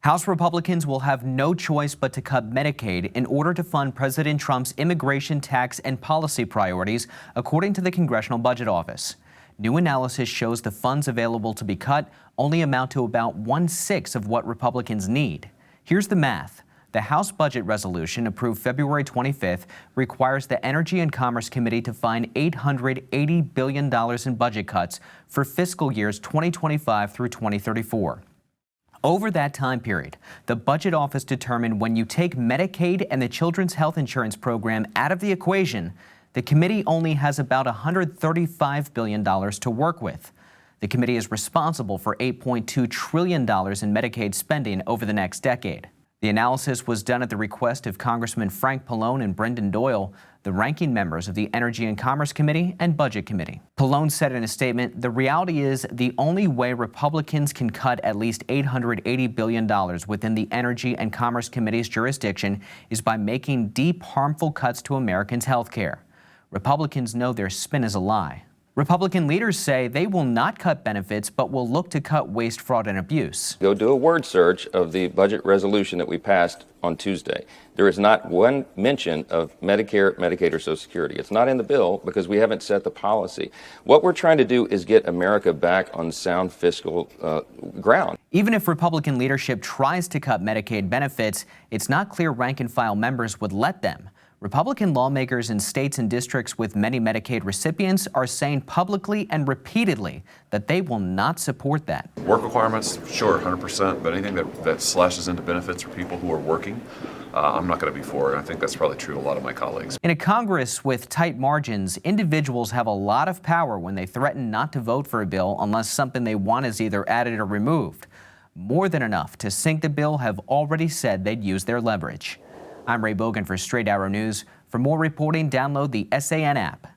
House Republicans will have no choice but to cut Medicaid in order to fund President Trump's immigration, tax, and policy priorities, according to the Congressional Budget Office. New analysis shows the funds available to be cut only amount to about 1/6 of what Republicans need. Here's the math. The House Budget Resolution, approved February 25th, requires the Energy and Commerce Committee to find $880 billion in budget cuts for fiscal years 2025 through 2034. Over that time period, the Budget Office determined when you take Medicaid and the Children's Health Insurance Program out of the equation, the committee only has about $135 billion to work with. The committee is responsible for $8.2 trillion in Medicaid spending over the next decade. The analysis was done at the request of Congressman Frank Pallone and Brendan Doyle, the ranking members of the Energy and Commerce Committee and Budget Committee. Pallone said in a statement, "The reality is the only way Republicans can cut at least $880 billion within the Energy and Commerce Committee's jurisdiction is by making deep, harmful cuts to Americans' health care. Republicans know their spin is a lie." Republican leaders say they will not cut benefits, but will look to cut waste, fraud, and abuse. Go do a word search of the budget resolution that we passed on Tuesday. There is not one mention of Medicare, Medicaid, or Social Security. It's not in the bill because we haven't set the policy. What we're trying to do is get America back on sound fiscal ground. Even if Republican leadership tries to cut Medicaid benefits, it's not clear rank-and-file members would let them. Republican lawmakers in states and districts with many Medicaid recipients are saying publicly and repeatedly that they will not support that. Work requirements, sure, 100%, but anything that slashes into benefits for people who are working, I'm not going to be for it. I think that's probably true of a lot of my colleagues. In a Congress with tight margins, individuals have a lot of power when they threaten not to vote for a bill unless something they want is either added or removed. More than enough to sink the bill have already said they'd use their leverage. I'm Ray Bogan for Straight Arrow News. For more reporting, download the SAN app.